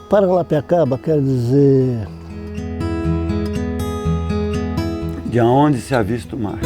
Paranapiacaba quer dizer... De onde se avista o mar.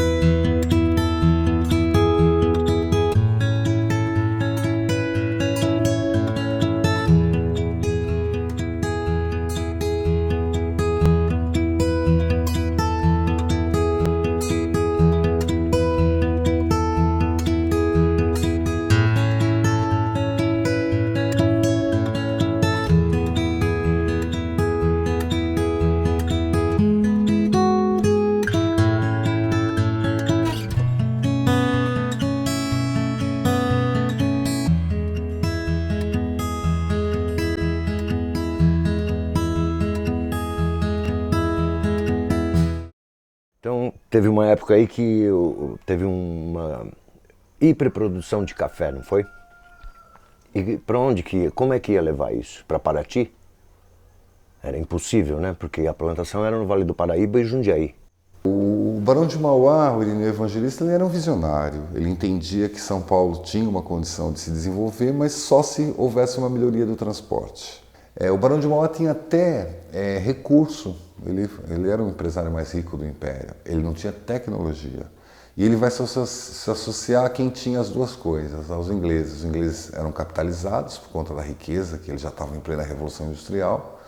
Então, teve uma época aí que teve uma hiperprodução de café, não foi? E para onde como é que ia levar isso? Para Paraty? Era impossível, né? Porque a plantação era no Vale do Paraíba e Jundiaí. O Barão de Mauá, o Irineu Evangelista, ele era um visionário. Ele entendia que São Paulo tinha uma condição de se desenvolver, mas só se houvesse uma melhoria do transporte. O Barão de Mauá tinha até recurso, ele era o empresário mais rico do Império, ele não tinha tecnologia. E ele vai se associar a quem tinha as duas coisas, aos ingleses. Os ingleses eram capitalizados por conta da riqueza, que eles já estavam em plena Revolução Industrial,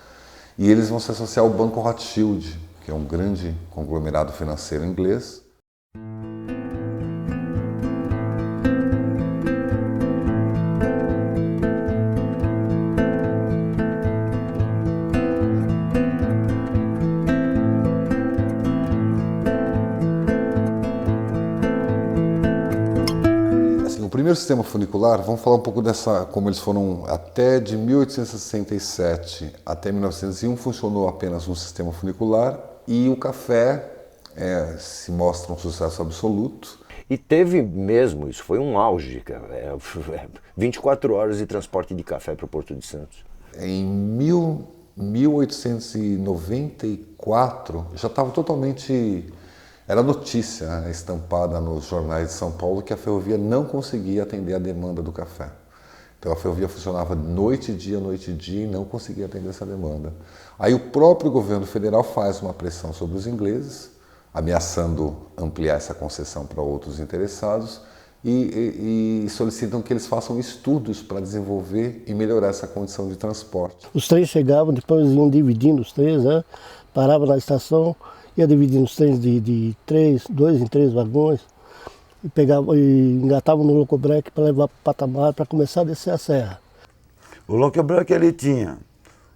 e eles vão se associar ao Banco Rothschild, que é um grande conglomerado financeiro inglês. O primeiro sistema funicular, vamos falar um pouco como eles foram até de 1867 até 1901, funcionou apenas um sistema funicular e o café se mostra um sucesso absoluto. E teve mesmo, isso foi um auge, cara, 24 horas de transporte de café para o Porto de Santos. Em 1894 já estava totalmente... Era notícia estampada nos jornais de São Paulo que a ferrovia não conseguia atender a demanda do café. Então a ferrovia funcionava noite e dia e não conseguia atender essa demanda. Aí o próprio governo federal faz uma pressão sobre os ingleses, ameaçando ampliar essa concessão para outros interessados e solicitam que eles façam estudos para desenvolver e melhorar essa condição de transporte. Os trens chegavam, depois iam dividindo os trens, né? Paravam na estação, ia dividindo os trens de 2 em 3 vagões e engatavam no locobreque para levar para o patamar para começar a descer a serra. O locobreque ele tinha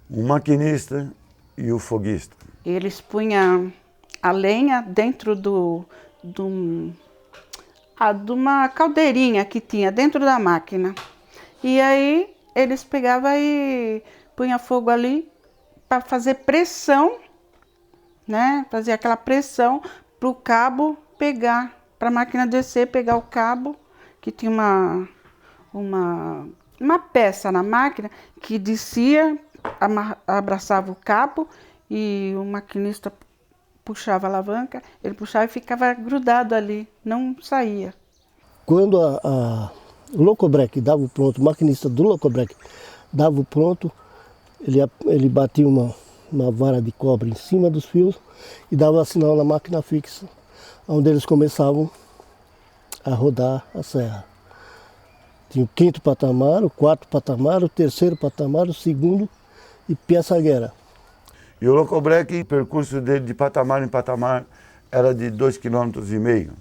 um maquinista e o foguista. Eles punham a lenha dentro de uma caldeirinha que tinha dentro da máquina. E aí eles pegavam e punham fogo ali para fazer pressão, né? Fazer aquela pressão para o cabo pegar, para a máquina descer, pegar o cabo, que tinha uma peça na máquina que descia, abraçava o cabo e o maquinista puxava a alavanca, ele puxava e ficava grudado ali, não saía. Quando o locobreque dava o pronto, o maquinista do locobreque dava o pronto, ele batia uma vara de cobre em cima dos fios e dava sinal na máquina fixa, onde eles começavam a rodar a serra. Tinha o 5º patamar, o 4º patamar, o 3º patamar, o 2º e Piaçaguera. E o locobreque, o percurso dele de patamar em patamar era de 2,5 km.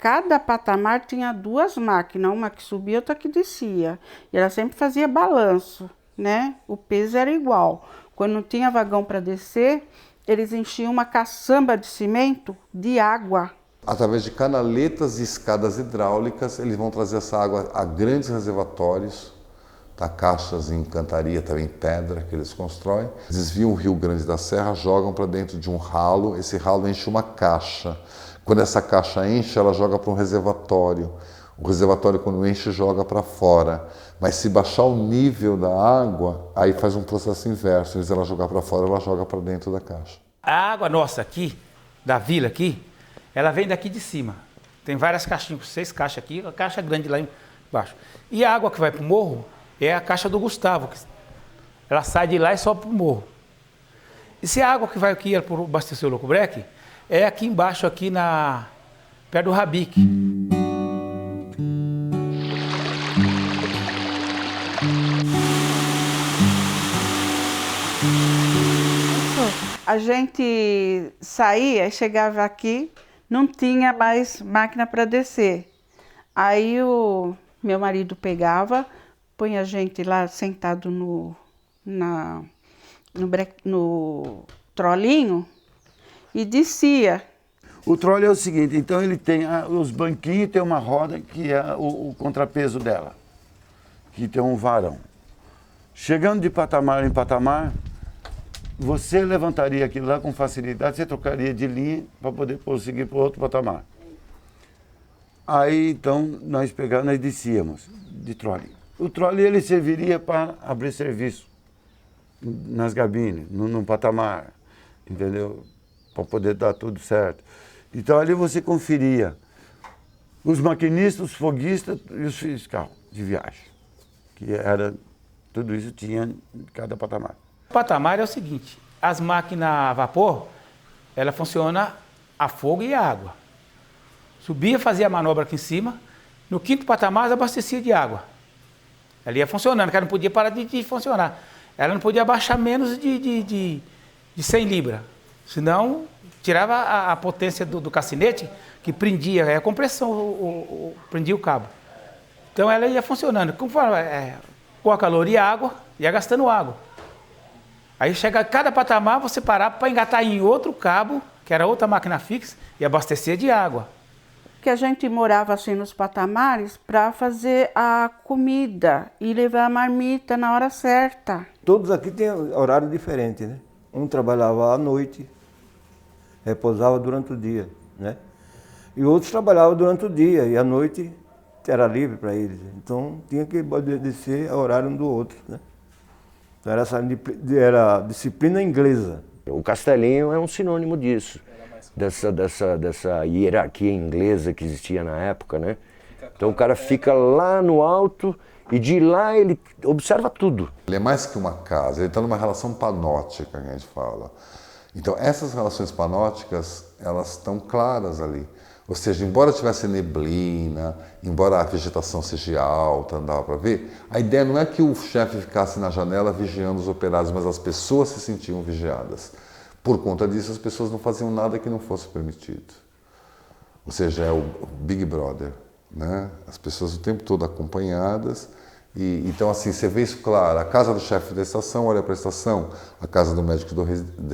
Cada patamar tinha 2 máquinas, uma que subia e outra que descia. E ela sempre fazia balanço, né? O peso era igual. Quando não tinha vagão para descer, eles enchiam uma caçamba de cimento de água. Através de canaletas e escadas hidráulicas, eles vão trazer essa água a grandes reservatórios, tá? Caixas em cantaria, também pedra que eles constroem. Desviam o Rio Grande da Serra, jogam para dentro de um ralo, esse ralo enche uma caixa. Quando essa caixa enche, ela joga para um reservatório. O reservatório, quando enche, joga para fora. Mas se baixar o nível da água, aí faz um processo inverso. Em vez de ela jogar para fora, ela joga para dentro da caixa. A água nossa aqui, da vila aqui, ela vem daqui de cima. Tem várias caixinhas, 6 caixas aqui, a caixa grande lá embaixo. E a água que vai para o morro é a caixa do Gustavo. ela sai de lá e sobe para o morro. E se a água que vai aqui para abastecer o Locobreque, é aqui embaixo, aqui perto do Rabique. A gente saía, chegava aqui, não tinha mais máquina para descer. Aí o meu marido pegava, põe a gente lá sentado no trolinho e descia. O trole é o seguinte, então ele tem os banquinhos, tem uma roda que é o contrapeso dela, que tem um varão. Chegando de patamar em patamar, você levantaria aquilo lá com facilidade, você trocaria de linha para poder prosseguir para o outro patamar. Aí então nós descíamos de trole. O trole ele serviria para abrir serviço nas gabines, no patamar, entendeu? Para poder dar tudo certo. Então ali você conferia os maquinistas, os foguistas e os fiscais de viagem, que era, tudo isso tinha em cada patamar. O patamar é o seguinte, as máquinas a vapor, ela funciona a fogo e a água. Subia, fazia a manobra aqui em cima, no quinto patamar abastecia de água. Ela ia funcionando, que ela não podia parar de funcionar. Ela não podia abaixar menos de 100 libras, senão tirava a potência do cacinete, que prendia, a compressão, prendia o cabo. Então ela ia funcionando. Conforme, com a calor e a água, ia gastando água. Aí chega a cada patamar, você parava para engatar em outro cabo, que era outra máquina fixa, e abastecer de água. Que a gente morava assim nos patamares para fazer a comida e levar a marmita na hora certa. Todos aqui têm horário diferente, né? Um trabalhava à noite, repousava durante o dia, né? E outros trabalhavam durante o dia e à noite era livre para eles. Então tinha que obedecer ao horário um do outro, né? Então era disciplina inglesa. O Castelinho é um sinônimo disso, dessa hierarquia inglesa que existia na época, né? Então o cara fica lá no alto e de lá ele observa tudo. Ele é mais que uma casa, ele está numa relação panótica, que a gente fala. Então essas relações panóticas, elas estão claras ali. Ou seja, embora tivesse neblina, embora a vegetação seja alta, não dava para ver, a ideia não é que o chefe ficasse na janela vigiando os operários, mas as pessoas se sentiam vigiadas. Por conta disso, as pessoas não faziam nada que não fosse permitido. Ou seja, é o Big Brother, né? As pessoas o tempo todo acompanhadas. E, então, assim, você vê isso claro. A casa do chefe da estação olha para a estação, a casa do médico do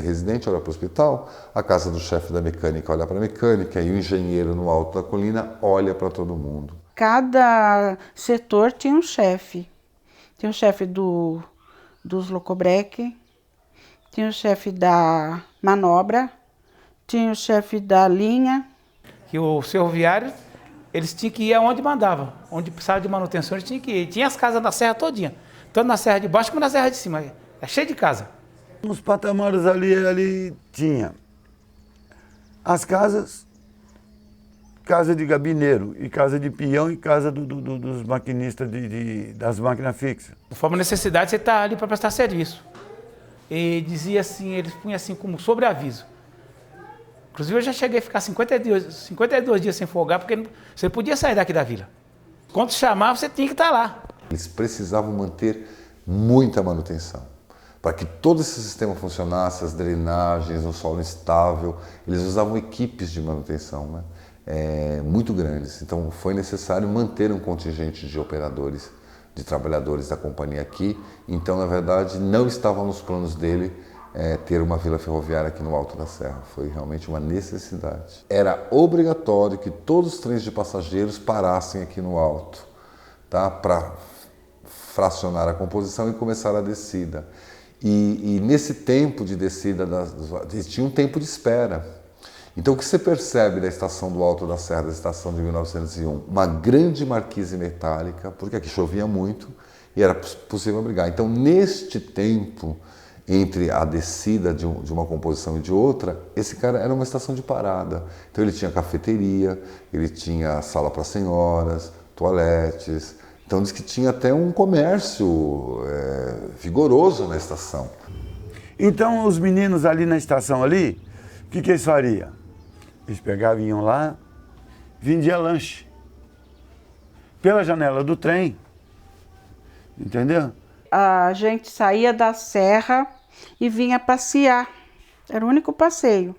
residente olha para o hospital, a casa do chefe da mecânica olha para a mecânica e o engenheiro no alto da colina olha para todo mundo. Cada setor tinha um chefe. Tinha o chefe dos Locobreque, tinha o chefe da manobra, tinha o chefe da linha. Que os ferroviários, eles tinham que ir aonde mandava, onde precisava de manutenção, eles tinham que ir. Tinha as casas na serra todinha, tanto na serra de baixo como na serra de cima, é cheio de casa. Nos patamares ali tinha as casas, casa de gabineiro, e casa de peão e casa dos maquinistas das máquinas fixas. Conforme a necessidade, você está ali para prestar serviço. E dizia assim, eles punham assim como sobreaviso. Inclusive eu já cheguei a ficar 52 dias sem folgar, porque você não podia sair daqui da vila. Quando chamava, você tinha que estar lá. Eles precisavam manter muita manutenção. Para que todo esse sistema funcionasse, as drenagens, o solo instável, eles usavam equipes de manutenção, né? Muito grandes. Então foi necessário manter um contingente de operadores, de trabalhadores da companhia aqui. Então, na verdade, não estava nos planos dele ter uma vila ferroviária aqui no Alto da Serra. Foi realmente uma necessidade. Era obrigatório que todos os trens de passageiros parassem aqui no Alto, tá? Para fracionar a composição e começar a descida. E nesse tempo de descida, tinha um tempo de espera. Então o que você percebe da estação do Alto da Serra, da estação de 1901? Uma grande marquise metálica, porque aqui chovia muito e era possível abrigar. Então neste tempo, entre a descida de uma composição e de outra, esse cara era uma estação de parada. Então ele tinha cafeteria, ele tinha sala para senhoras, toaletes, Então diz que tinha até um comércio vigoroso na estação. Então os meninos ali na estação ali, o que eles fariam? Eles pegavam e iam lá, vendiam lanche. Pela janela do trem, entendeu? A gente saía da serra e vinha passear. Era o único passeio.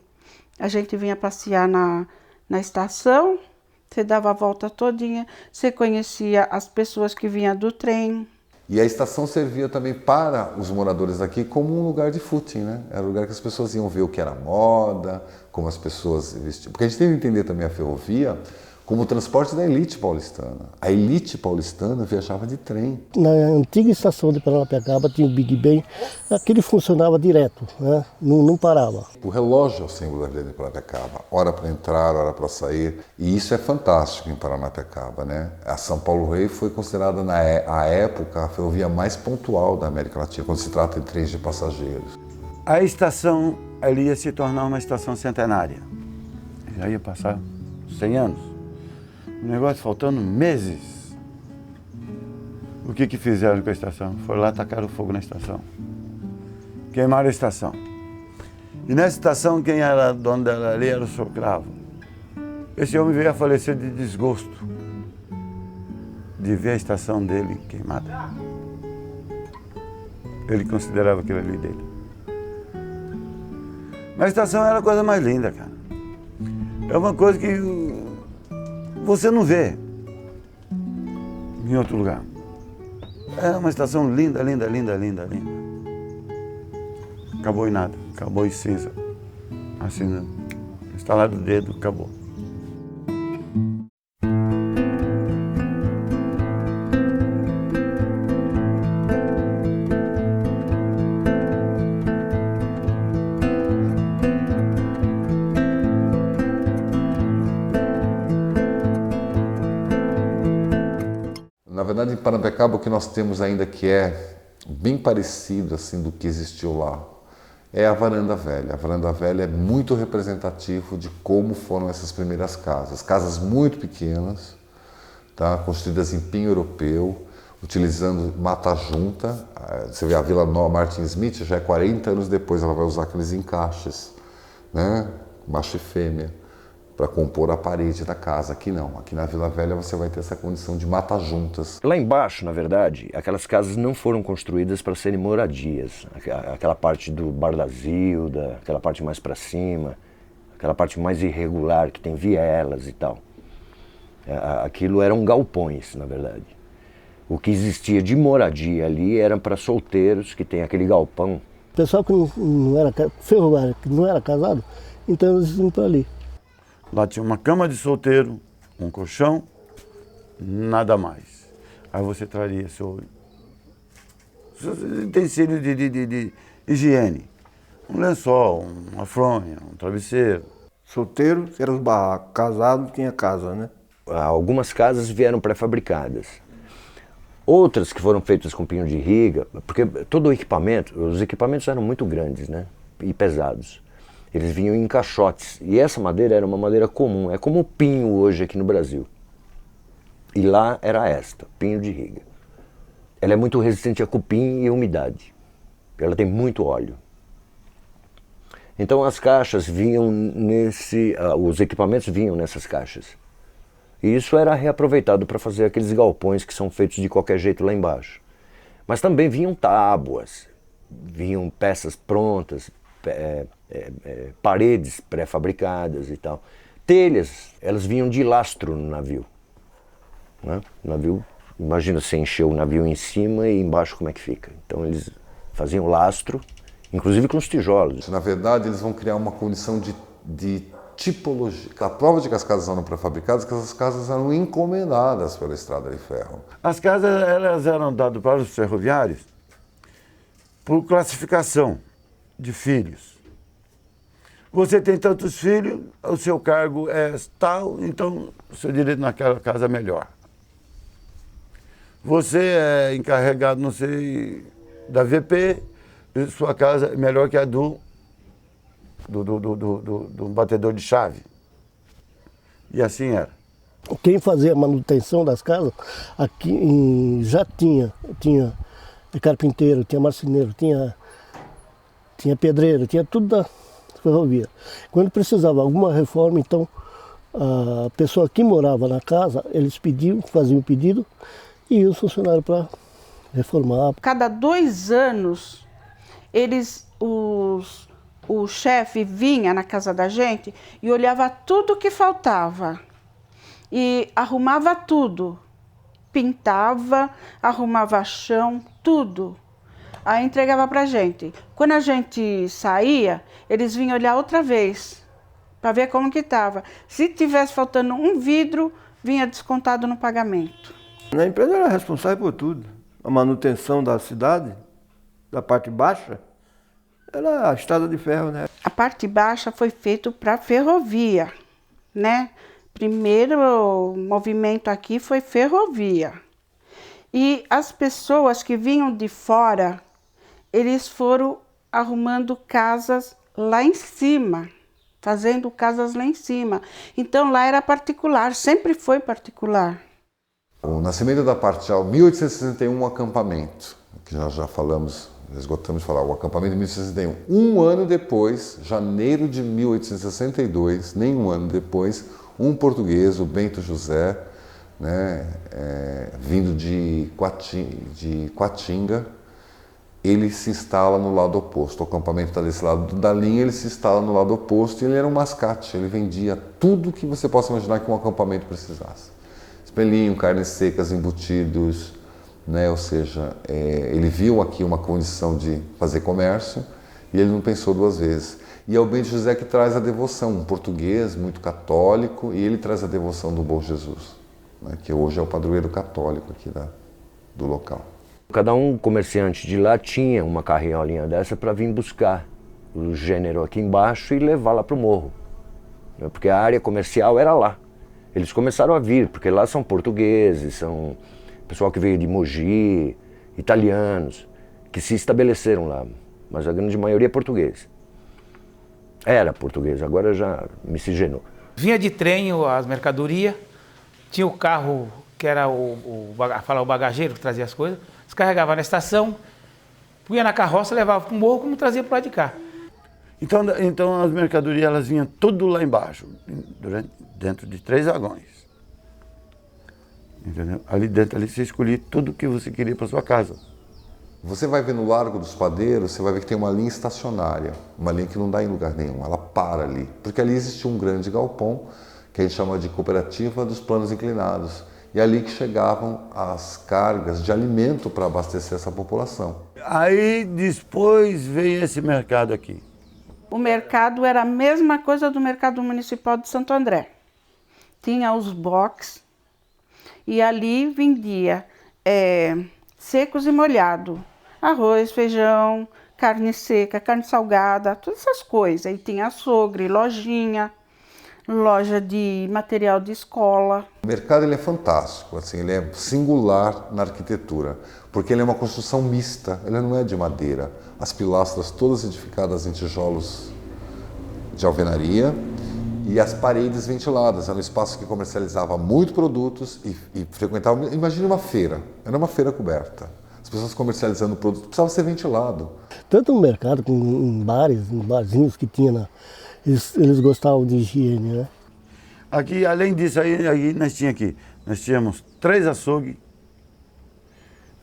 A gente vinha passear na estação, você dava a volta todinha, você conhecia as pessoas que vinham do trem. E a estação servia também para os moradores aqui como um lugar de footing, né? Era um lugar que as pessoas iam ver o que era moda, como as pessoas vestiam. Porque a gente tem que entender também a ferrovia como o transporte da elite paulistana. A elite paulistana viajava de trem. Na antiga estação de Paranapiacaba tinha o Big Ben, aquele funcionava direto, né? Não parava. O relógio é o símbolo da vida de Paranapiacaba, hora para entrar, hora para sair. E isso é fantástico em Paranapiacaba, né? A São Paulo Rei foi considerada, à época, a ferrovia mais pontual da América Latina, quando se trata de trens de passageiros. A estação ali ia se tornar uma estação centenária. Já ia passar 100 anos. O negócio faltando meses. O que fizeram com a estação? Foram lá, tacaram fogo na estação. Queimaram a estação. E nessa estação, quem era dono dela ali era o Sr. Cravo. Esse homem veio a falecer de desgosto de ver a estação dele queimada. Ele considerava aquilo ali dele. Mas a estação era a coisa mais linda, cara. É uma coisa que você não vê em outro lugar. É uma estação linda, linda, linda, linda, linda. Acabou em nada, acabou em cinza. Assim, né? Estalar do dedo, acabou. Na verdade, em Paranapiacaba, o que nós temos ainda que é bem parecido assim do que existiu lá é a Varanda Velha. A Varanda Velha é muito representativo de como foram essas primeiras casas. Casas muito pequenas, tá? Construídas em pinho europeu, utilizando mata junta. Você vê a Vila Nova Martin Smith, já é 40 anos depois, ela vai usar aqueles encaixes, né? Macho e fêmea, para compor a parede da casa. Aqui não, aqui na Vila Velha você vai ter essa condição de mata juntas. Lá embaixo, na verdade, aquelas casas não foram construídas para serem moradias. Aquela parte do Bar da Zilda, aquela parte mais para cima, aquela parte mais irregular, que tem vielas e tal. Aquilo eram galpões, na verdade. O que existia de moradia ali era para solteiros, que tem aquele galpão. O pessoal que não era ferroviário, que não era casado, então eles iam para ali. Lá tinha uma cama de solteiro, um colchão, nada mais. Aí você traria seus utensílios de higiene. Um lençol, uma fronha, um travesseiro. Solteiro, era os barracos. Casado, tinha casa, né? Algumas casas vieram pré-fabricadas. Outras que foram feitas com pinho de riga, porque todo o equipamento, os equipamentos eram muito grandes, né? E pesados. Eles vinham em caixotes, e essa madeira era uma madeira comum, é como o pinho hoje aqui no Brasil. E lá era esta, pinho de riga. Ela é muito resistente a cupim e umidade, ela tem muito óleo. Então as caixas vinham os equipamentos vinham nessas caixas. E isso era reaproveitado para fazer aqueles galpões que são feitos de qualquer jeito lá embaixo. Mas também vinham tábuas, vinham peças prontas, paredes pré-fabricadas e tal. Telhas, elas vinham de lastro no navio. Né? O navio, imagina você encher o navio em cima e embaixo como é que fica. Então eles faziam lastro, inclusive com os tijolos. Na verdade, eles vão criar uma condição de tipologia. A prova de que as casas eram pré-fabricadas é que essas casas eram encomendadas pela Estrada de Ferro. As casas elas eram dadas para os ferroviários por classificação de filhos. Você tem tantos filhos, o seu cargo é tal, então o seu direito naquela casa é melhor. Você é encarregado, não sei, da VP, e sua casa é melhor que a do batedor de chave. E assim era. quem fazia a manutenção das casas, aqui já tinha carpinteiro, tinha marceneiro, tinha pedreiro, tinha tudo da ferrovia. Quando precisava alguma reforma, então a pessoa que morava na casa, eles faziam o pedido e iam os funcionários para reformar. Cada 2 anos, o chefe vinha na casa da gente e olhava tudo que faltava e arrumava tudo, pintava, arrumava chão, tudo. Aí entregava pra gente. Quando a gente saía, eles vinham olhar outra vez para ver como que estava. Se tivesse faltando um vidro, vinha descontado no pagamento. A empresa era responsável por tudo. A manutenção da cidade, da parte baixa, era a estrada de ferro, né? A parte baixa foi feita para ferrovia, né? Primeiro movimento aqui foi ferrovia. E as pessoas que vinham de fora, eles foram arrumando casas lá em cima, fazendo casas lá em cima. Então lá era particular, sempre foi particular. O nascimento da parte alta, 1861, um acampamento, que já falamos, esgotamos de falar, o acampamento de 1861. Um ano depois, janeiro de 1862, nem um ano depois, um português, o Bento José, né, vindo de Quatinga, ele se instala no lado oposto. O acampamento está desse lado da linha, ele se instala no lado oposto e ele era um mascate, ele vendia tudo que você possa imaginar que um acampamento precisasse. Espelhinho, carnes secas, embutidos, né? Ou seja, ele viu aqui uma condição de fazer comércio e ele não pensou 2 vezes. E é o Bento José que traz a devoção, um português muito católico, e ele traz a devoção do Bom Jesus, né? Que hoje é o padroeiro católico aqui do local. Cada um comerciante de lá tinha uma carriolinha dessa para vir buscar o gênero aqui embaixo e levar lá para o morro, né? Porque a área comercial era lá. Eles começaram a vir, porque lá são portugueses, são pessoal que veio de Mogi, italianos, que se estabeleceram lá, mas a grande maioria é português. Era português, agora já miscigenou. Vinha de trem as mercadorias, tinha o carro que era o bagageiro que trazia as coisas, descarregava na estação, punha na carroça, levava para o morro, como trazia para lá de cá. Então as mercadorias elas vinham tudo lá embaixo, dentro de 3 vagões. Entendeu? Ali dentro você escolhia tudo que você queria para sua casa. Você vai ver no Largo dos Padeiros, você vai ver que tem uma linha estacionária, uma linha que não dá em lugar nenhum, ela para ali. Porque ali existe um grande galpão, que a gente chama de Cooperativa dos Planos Inclinados. E é ali que chegavam as cargas de alimento para abastecer essa população. Aí depois veio esse mercado aqui. O mercado era a mesma coisa do mercado municipal de Santo André. Tinha os boxes e ali vendia secos e molhado. Arroz, feijão, carne seca, carne salgada, todas essas coisas. E tinha açougue, lojinha, loja de material de escola. O mercado ele é fantástico, assim, ele é singular na arquitetura, porque ele é uma construção mista, ele não é de madeira. As pilastras todas edificadas em tijolos de alvenaria e as paredes ventiladas. Era um espaço que comercializava muito produtos e frequentava, imagine uma feira, era uma feira coberta. As pessoas comercializando produtos, precisava ser ventilado. Tanto no mercado como em barzinhos que tinha, eles gostavam de higiene, né? Aqui, além disso, aí nós tínhamos 3 açougues,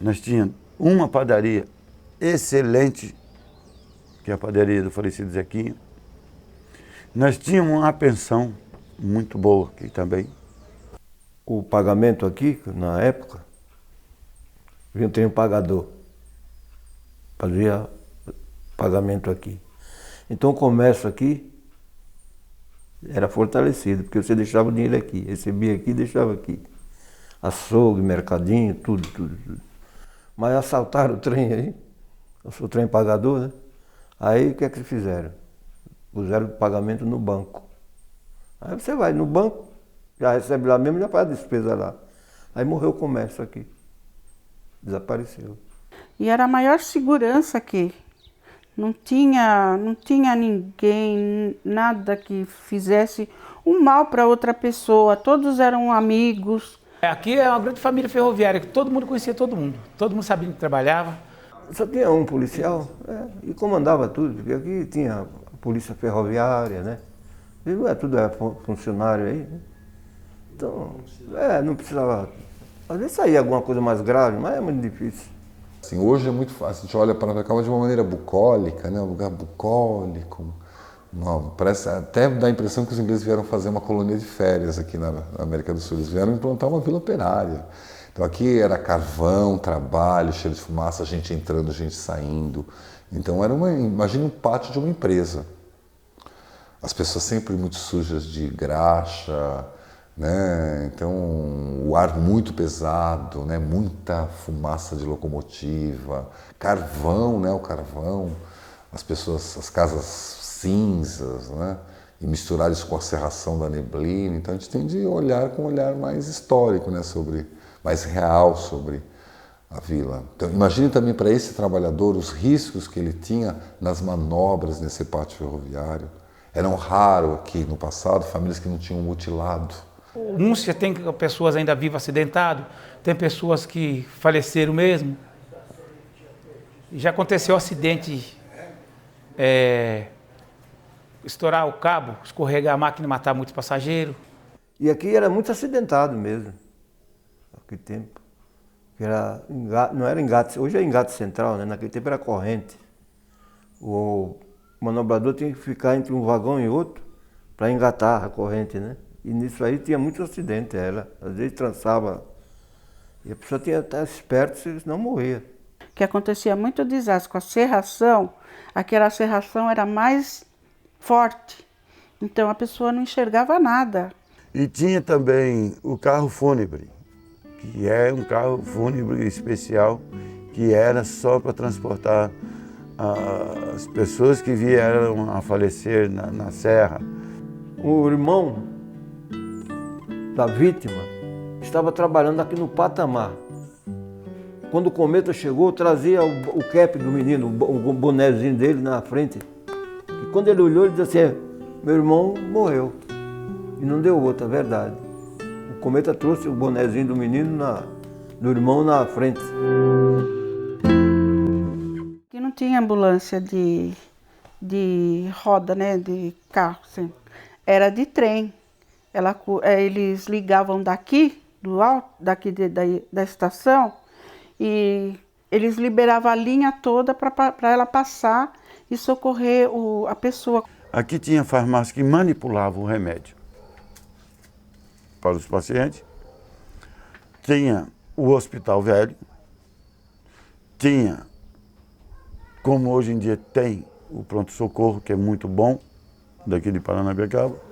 nós tínhamos uma padaria excelente, que é a padaria do falecido Zequinha. Nós tínhamos uma pensão muito boa aqui também. O pagamento aqui, na época, tem um pagador, fazia pagamento aqui. Então o comércio aqui era fortalecido, porque você deixava o dinheiro aqui, recebia aqui e deixava aqui. Açougue, mercadinho, tudo. Mas assaltaram o trem aí, o trem pagador, né? Aí o que é que fizeram? Puseram o pagamento no banco. Aí você vai no banco, já recebe lá mesmo, já faz a despesa lá. Aí morreu o comércio aqui. Desapareceu. E era a maior segurança aqui, Não tinha ninguém, nada que fizesse um mal para outra pessoa. Todos eram amigos. Aqui é uma grande família ferroviária, que todo mundo conhecia todo mundo sabia que trabalhava. Só tinha um policial e comandava tudo, porque aqui tinha a polícia ferroviária, né? E tudo é funcionário aí, né? Então, não precisava. Às vezes saía alguma coisa mais grave, mas é muito difícil. Assim, hoje é muito fácil, a gente olha para Piracicaba de uma maneira bucólica, né? Um lugar bucólico. Parece, até dá a impressão que os ingleses vieram fazer uma colônia de férias aqui na América do Sul. Eles vieram implantar uma vila operária. Então aqui era carvão, trabalho, cheiro de fumaça, gente entrando, gente saindo. Então imagine um pátio de uma empresa. As pessoas sempre muito sujas de graxa, né? Então o ar muito pesado, né? Muita fumaça de locomotiva, carvão, né? O carvão, as pessoas, as casas cinzas, né? E misturar isso com a cerração da neblina. Então a gente tem de olhar com um olhar mais histórico, né? Mais real sobre a vila. Então imagine também para esse trabalhador os riscos que ele tinha nas manobras nesse pátio ferroviário. Eram raros aqui no passado famílias que não tinham mutilado. Múrcia tem pessoas ainda vivas acidentadas, tem pessoas que faleceram mesmo. Já aconteceu acidente, estourar o cabo, escorregar a máquina e matar muitos passageiros. E aqui era muito acidentado mesmo, naquele tempo. Não era engate, hoje é engate central, né? Naquele tempo era corrente. O manobrador tinha que ficar entre um vagão e outro para engatar a corrente, né? E nisso aí tinha muito acidente, às vezes trançava. E a pessoa tinha que estar esperta, senão morria. Que acontecia muito desastre com a serração, aquela serração era mais forte. Então a pessoa não enxergava nada. E tinha também o carro fúnebre, que é um carro fúnebre especial, que era só para transportar as pessoas que vieram a falecer na serra. O irmão da vítima estava trabalhando aqui no patamar. Quando o cometa chegou, trazia o cap do menino, o bonezinho dele na frente. E quando ele olhou, ele disse assim, meu irmão morreu. E não deu outra, é verdade. O cometa trouxe o bonezinho do menino, do irmão na frente. Aqui não tinha ambulância de roda, né, de carro, assim. Era de trem. Eles ligavam daqui, do alto, da estação, e eles liberavam a linha toda para ela passar e socorrer a pessoa. Aqui tinha farmácia que manipulava o remédio para os pacientes. Tinha o hospital velho. Tinha, como hoje em dia tem, o pronto-socorro, que é muito bom, daqui de Paranapiacaba.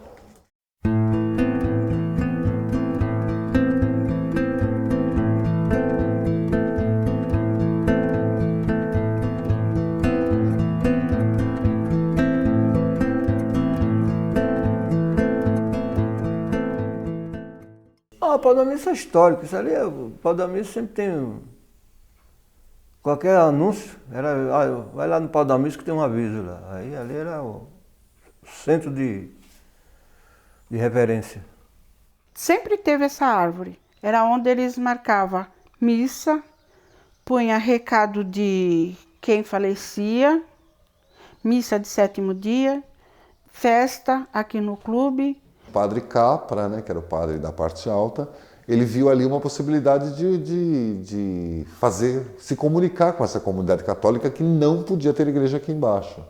O Pau da Missa é histórico, isso ali, o Pau da Missa sempre tem qualquer anúncio, vai lá no Pau da Missa que tem um aviso lá. Aí ali era o centro de referência. Sempre teve essa árvore, era onde eles marcavam missa, punha recado de quem falecia, missa de 7º dia, festa aqui no clube. O padre Capra, né, que era o padre da parte alta, ele viu ali uma possibilidade de se comunicar com essa comunidade católica que não podia ter igreja aqui embaixo.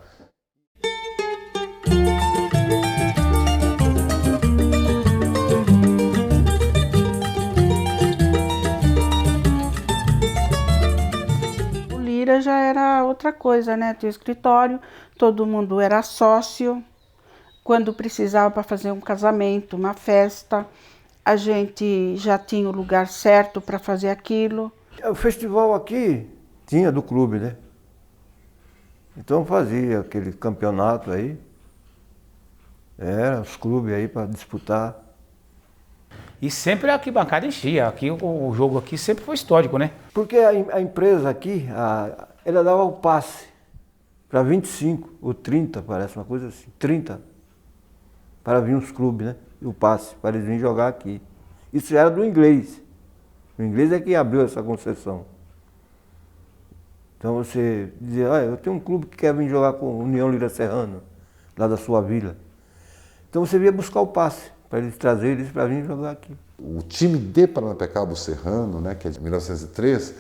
O Lira já era outra coisa, né? Tinha escritório, todo mundo era sócio. Quando precisava para fazer um casamento, uma festa, a gente já tinha o lugar certo para fazer aquilo. O festival aqui tinha do clube, né? Então fazia aquele campeonato aí. Era os clubes aí para disputar. E sempre a arquibancada enchia. Aqui, o jogo aqui sempre foi histórico, né? Porque a empresa aqui, ela dava o passe. para 25 ou 30, parece uma coisa assim, 30, para vir os clubes, né? E o passe, para eles virem jogar aqui. Isso já era do inglês. O inglês é que abriu essa concessão. Então você dizia, olha, eu tenho um clube que quer vir jogar com a União Lira Serrana, lá da sua vila. Então você ia buscar o passe, para eles trazerem eles para vir jogar aqui. O time de Paranapiacaba, o Serrano, né, que é de 1903,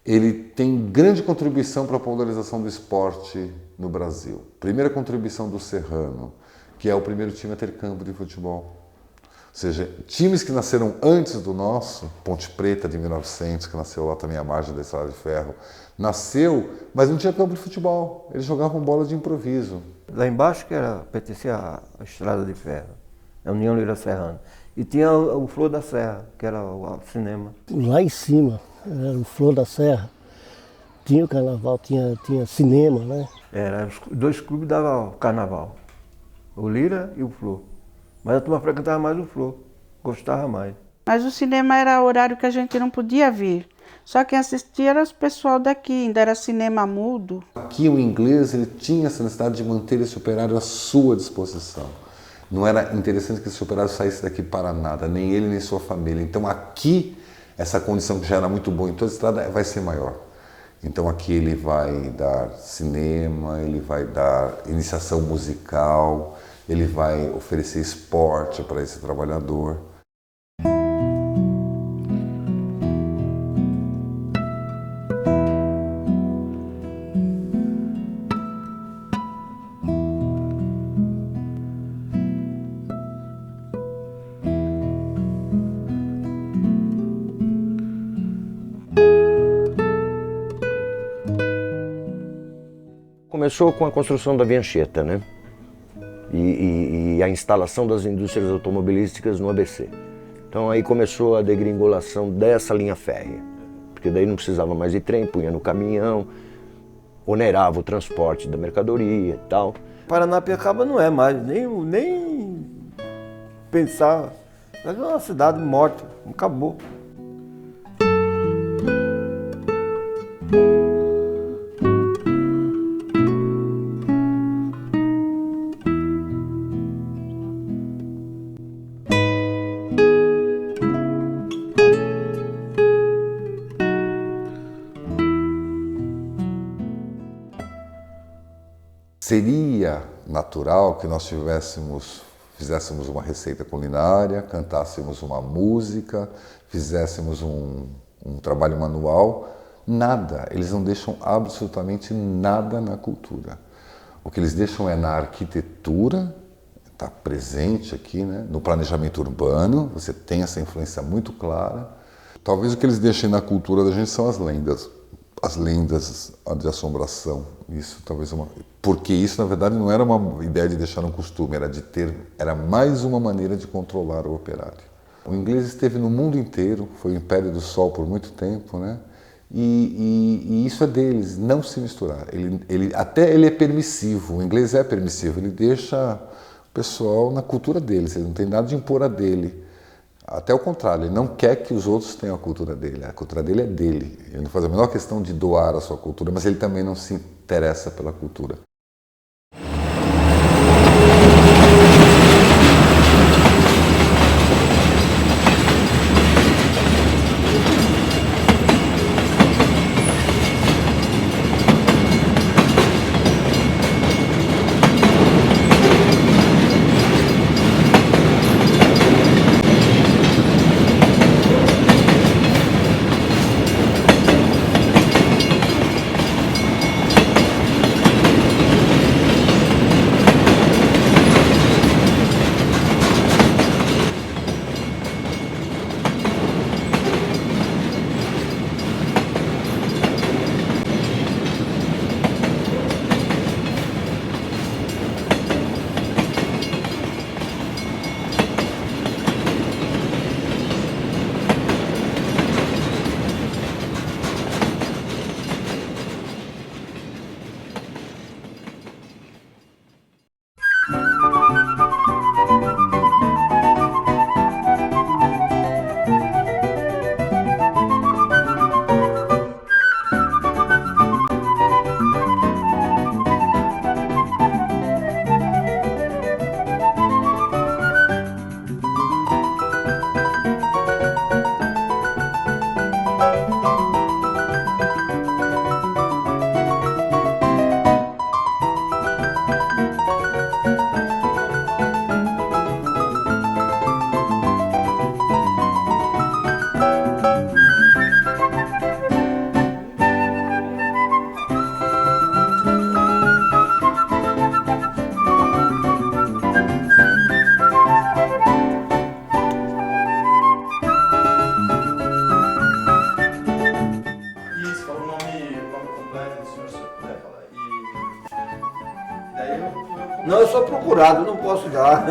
ele tem grande contribuição para a popularização do esporte no Brasil. Primeira contribuição do Serrano, que é o primeiro time a ter campo de futebol. Ou seja, times que nasceram antes do nosso, Ponte Preta de 1900, que nasceu lá também à margem da Estrada de Ferro, nasceu, mas não tinha campo de futebol. Eles jogavam bola de improviso. Lá embaixo que pertencia à Estrada de Ferro, a União Lira Serrana. E tinha o Flor da Serra, que era o cinema. Lá em cima, era o Flor da Serra, tinha o carnaval, tinha cinema, né? Era, os dois clubes davam carnaval, o Lira e o Flor. Mas a turma frequentava mais o Flor, gostava mais. Mas o cinema era horário que a gente não podia vir. Só quem assistia era o pessoal daqui, ainda era cinema mudo. Aqui o inglês ele tinha essa necessidade de manter esse operário à sua disposição. Não era interessante que esse operário saísse daqui para nada, nem ele nem sua família. Então aqui, essa condição que já era muito boa em toda a estrada vai ser maior. Então aqui ele vai dar cinema, ele vai dar iniciação musical, ele vai oferecer esporte para esse trabalhador. Começou com a construção da Via Anchieta, né? E a instalação das indústrias automobilísticas no ABC. Então aí começou a degringolação dessa linha férrea, porque daí não precisava mais de trem, punha no caminhão, onerava o transporte da mercadoria e tal. Paranapiacaba não é mais, nem pensar. É uma cidade morta, acabou. Seria natural que nós fizéssemos uma receita culinária, cantássemos uma música, fizéssemos um trabalho manual. Nada, eles não deixam absolutamente nada na cultura. O que eles deixam é na arquitetura, está presente aqui, né? No planejamento urbano, você tem essa influência muito clara. Talvez o que eles deixem na cultura da gente são as lendas de assombração. Isso talvez porque isso na verdade não era uma ideia de deixar um costume, era mais uma maneira de controlar o operário. O inglês esteve no mundo inteiro, foi o Império do Sol por muito tempo, né? E isso é deles, não se misturar. Até ele é permissivo, o inglês é permissivo, ele deixa o pessoal na cultura deles, ele não tem nada de impor a dele. Até o contrário, ele não quer que os outros tenham a cultura dele é dele. Ele não faz a menor questão de doar a sua cultura, mas ele também não se interessa pela cultura. sou procurado, não posso dar.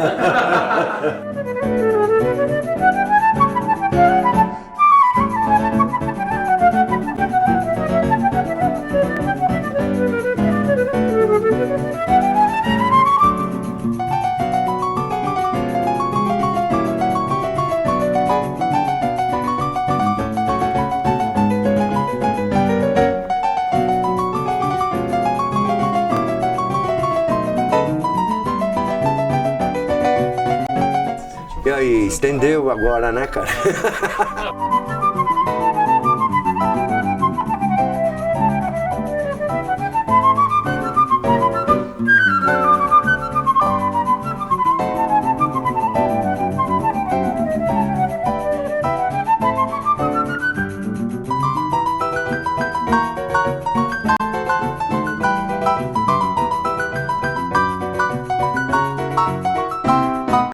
E aí, estendeu agora, né, cara?